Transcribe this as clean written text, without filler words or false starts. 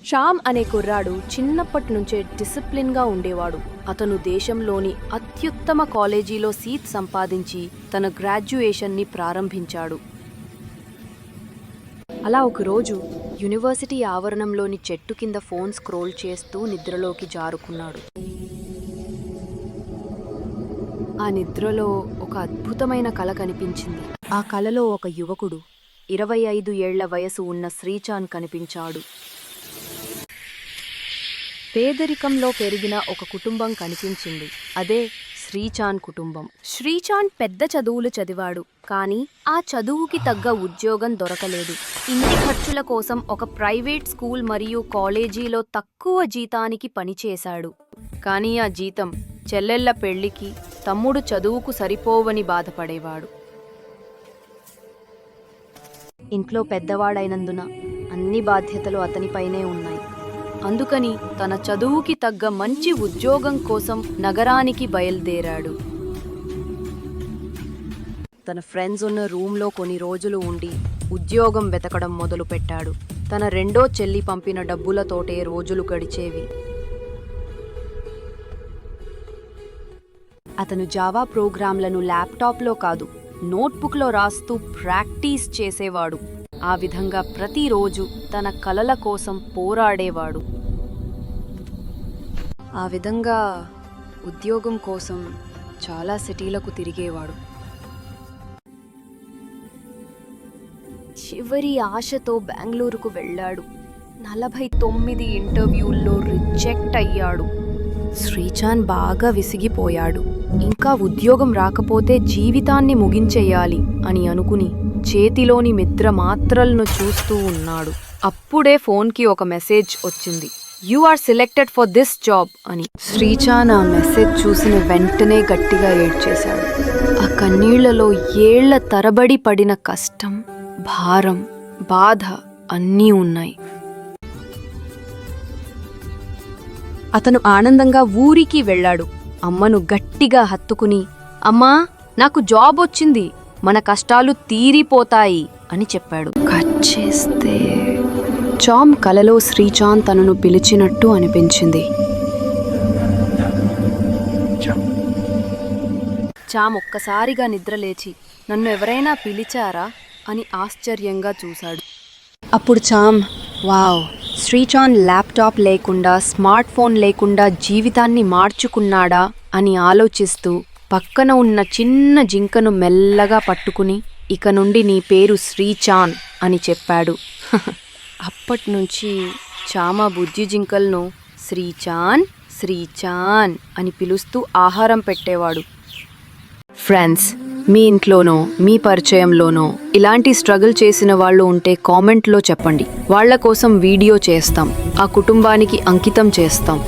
శ్యామ్ అనే కుర్రాడు చిన్నప్పటి నుంచే డిసిప్లిన్గా ఉండేవాడు. అతను దేశంలోని అత్యుత్తమ కాలేజీలో సీట్ సంపాదించి తన గ్రాడ్యుయేషన్ని ప్రారంభించాడు. అలా ఒకరోజు యూనివర్సిటీ ఆవరణంలోని చెట్టు కింద ఫోన్ స్క్రోల్ చేస్తూ నిద్రలోకి జారుకున్నాడు. ఆ నిద్రలో ఒక అద్భుతమైన కల కనిపించింది. ఆ కలలో ఒక యువకుడు 25 ఏళ్ల వయసు ఉన్న శ్రీచాంద్ కనిపించాడు. పేదరికంలో పెరిగిన ఒక కుటుంబం కనిపించింది. అదే శ్రీచాంద్ కుటుంబం. శ్రీచాంద్ పెద్ద చదువులు చదివాడు, కానీ ఆ చదువుకి తగ్గ ఉద్యోగం దొరకలేదు. ఇంటి ఖర్చుల కోసం ఒక ప్రైవేట్ స్కూల్ మరియు కాలేజీలో తక్కువ జీతానికి పనిచేశాడు. కానీ ఆ జీతం చెల్లెళ్ల పెళ్లికి, తమ్ముడు చదువుకు సరిపోవని బాధపడేవాడు. ఇంట్లో పెద్దవాడైనందున అన్ని బాధ్యతలు అతనిపైనే ఉన్నాయి. అందుకని తన చదువుకి తగ్గ మంచి ఉద్యోగం కోసం నగరానికి బయలుదేరాడు. తన ఫ్రెండ్స్ ఉన్న రూమ్లో కొన్ని రోజులు ఉండి ఉద్యోగం వెతకడం మొదలుపెట్టాడు. తన రెండో చెల్లి పంపిన డబ్బులతోటే రోజులు గడిచేవి. అతను జావా ప్రోగ్రాంలను ల్యాప్టాప్లో కాదు, నోట్బుక్లో రాస్తూ ప్రాక్టీస్ చేసేవాడు. ఆ విధంగా ప్రతిరోజు తన కలల కోసం పోరాడేవాడు. ఆ విధంగా ఉద్యోగం కోసం చాలా సిటీలకు తిరిగేవాడు. చివరి ఆశతో బెంగళూరుకు వెళ్ళాడు. 49 ఇంటర్వ్యూల్లో రిజెక్ట్ అయ్యాడు. శ్రీచాంద్ బాగా విసిగిపోయాడు. ఇంకా ఉద్యోగం రాకపోతే జీవితాన్ని ముగించేయాలి అని అనుకుని చేతిలోని నిద్ర మాత్రలను చూస్తూ ఉన్నాడు. అప్పుడే ఫోన్కి ఒక మెసేజ్ వచ్చింది. "You are selected for this job" అని. శ్రీచాంద్ ఆ మెసేజ్ చూసిన వెంటనే గట్టిగా ఏడ్చేశాడు. ఆ కన్నీళ్లలో ఏళ్ల తరబడి పడిన కష్టం, భారం, బాధ అన్నీ ఉన్నాయి. అతను ఆనందంగా ఊరికి వెళ్ళాడు. అమ్మను గట్టిగా హత్తుకుని, "అమ్మా, నాకు జాబ్ వచ్చింది, మన కష్టాలు తీరిపోతాయి" అని చెప్పాడు. కట్ చేస్తే శ్యామ్ కలలో శ్రీచాంద్ తనను పిలిచినట్టు అనిపించింది. శ్యామ్ ఒక్కసారిగా నిద్రలేచి, "నన్ను ఎవరైనా పిలిచారా?" అని ఆశ్చర్యంగా చూశాడు. అప్పుడు శ్యామ్, వావ్, శ్రీచాంద్ ల్యాప్టాప్ లేకుండా, స్మార్ట్ ఫోన్ లేకుండా జీవితాన్ని మార్చుకున్నాడా అని ఆలోచిస్తూ పక్కన ఉన్న చిన్న జింకను మెల్లగా పట్టుకుని, "ఇక నుండి నీ పేరు శ్రీచాంద్" అని చెప్పాడు. అప్పట్నుంచి శ్యామ బుజ్జి జింకలను శ్రీచాంద్, శ్రీచాంద్ అని పిలుస్తూ ఆహారం పెట్టేవాడు. ఫ్రెండ్స్, మీ ఇంట్లోనో మీ పరిచయంలోనో ఇలాంటి స్ట్రగుల్ చేసిన వాళ్ళు ఉంటే కామెంట్లో చెప్పండి. వాళ్ళ కోసం వీడియో చేస్తాం, ఆ కుటుంబానికి అంకితం చేస్తాం.